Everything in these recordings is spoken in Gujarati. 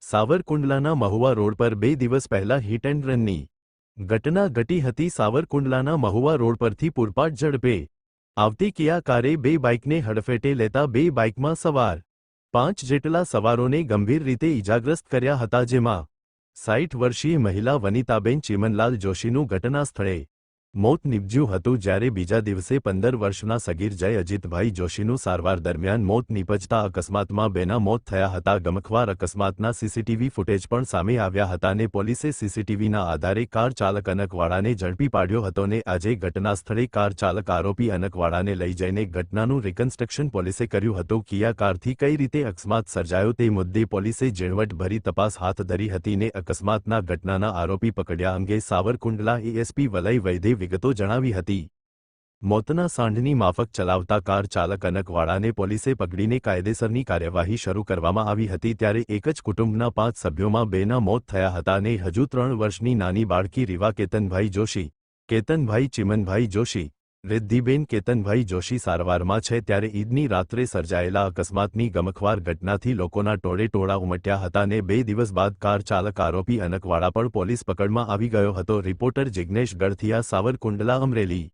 સાવરકુંડલાના મહુવા રોડ પર 2 દિવસ પહેલા હિટ એન્ડ રનની ઘટના ઘટી હતી। સાવરકુંડલાના મહુવા રોડ પરથી પૂરપાટ ઝડપે આવતી કિયા કારે 2 બાઇકને હડફેટે લેતા 2 બાઇકમાં સવાર 5 જેટલા સવારોને ગંભીર રીતે ઇજાગ્રસ્ત કર્યા હતા, જેમાં 60 વર્ષીય મહિલા વનિતાબેન ચીમનલાલ જોશીનું ઘટના સ્થળે મોત નીપજ્યું હતું, જ્યારે બીજા દિવસે 15 વર્ષના સગીર જય અજીતભાઈ જોશીનું સારવાર દરમિયાન મોત નીપજતા અકસ્માતમાં બેના મોત થયા હતા। ગમખ્વાર અકસ્માતના સીસીટીવી ફૂટેજ પણ સામે આવ્યા હતા ને પોલીસે સીસીટીવીના આધારે કાર ચાલક અનકવાડાને ઝડપી પાડ્યો હતો ને આજે ઘટના સ્થળે કાર ચાલક આરોપી અનકવાડાને લઈ જઈને ઘટનાનું રિકન્સ્ટ્રક્શન પોલીસે કર્યું હતું। કિયા કારથી કઈ રીતે અકસ્માત સર્જાયો તે મુદ્દે પોલીસે ઝીણવટભરી તપાસ હાથ ધરી હતી ને અકસ્માતના ઘટનાના આરોપી પકડ્યા અંગે સાવરકુંડલા એએસપી વલય વૈદે વિગતો જણાવી હતી। મોતના સાંઢની માફક ચલાવતા કાર ચાલક અનકવાડાને પોલીસે પકડીને કાયદેસરની કાર્યવાહી શરૂ કરવામાં આવી હતી, ત્યારે એક જ કુટુંબના 5 સભ્યોમાં 2ના મોત થયા હતા અને હજુ 3 વર્ષની નાની બાળકી રીવા કેતનભાઈ જોશી, કેતનભાઈ ચીમનભાઈ જોશી, રિદ્ધિબેન કેતનભાઈ જોશી સારવારમાં છે। ત્યારે ઈદની રાત્રે સર્જાયેલા અકસ્માતની ગમખ્વાર ઘટનાથી લોકોના ટોળેટોળા ઉમટ્યા હતા ને 2 દિવસ બાદ કાર ચાલક આરોપી અનકવાડા પણ પોલીસ પકડમાં આવી ગયો હતો। રિપોર્ટર જિગ્નેશ ગળથિયા, સાવરકુંડલા, અમરેલી।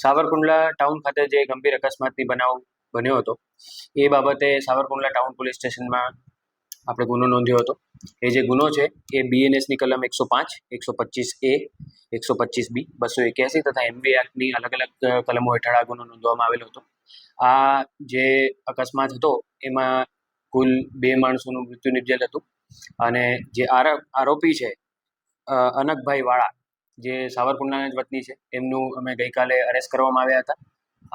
સાવરકુંડલા ટાઉન ખાતે જે ગંભીર અકસ્માતની બનાવ બન્યો હતો એ બાબતે સાવરકુંડલા ટાઉન પોલીસ સ્ટેશનમાં આપણે ગુનો નોંધ્યો હતો। એ જે ગુનો છે એ બીએનએસની કલમ 105, 125A, 125B, 281 તથા એમવી એક્ટની અલગ અલગ કલમો હેઠળ આ ગુનો નોંધવામાં આવેલો હતો। આ જે અકસ્માત હતો એમાં કુલ 2 માણસોનું મૃત્યુ નિપજેલ હતું અને જે આરોપી છે અનકભાઈ વાળા, જે સાવરકુંડલાના જ વતની છે, એમનું અમે ગઈકાલે અરેસ્ટ કરવામાં આવ્યા હતા।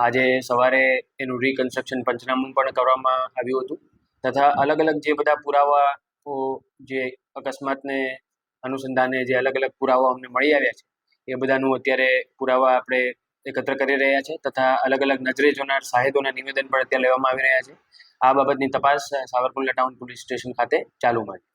આજે સવારે એનું રિકન્સ્ટ્રક્શન પંચનામું પણ કરવામાં આવ્યું હતું તથા અલગ અલગ જે બધા પુરાવાઓ જે અકસ્માતને અનુસંધાને જે અલગ અલગ પુરાવાઓ અમને મળી આવ્યા છે એ બધાનું અત્યારે પુરાવા આપણે એકત્ર કરી રહ્યા છે તથા અલગ અલગ નજરે જોનાર સાહેદોના નિવેદન પણ અત્યારે લેવામાં આવી રહ્યા છે। આ બાબતની તપાસ સાવરકુંડલા ટાઉન પોલીસ સ્ટેશન ખાતે ચાલુમાં છે।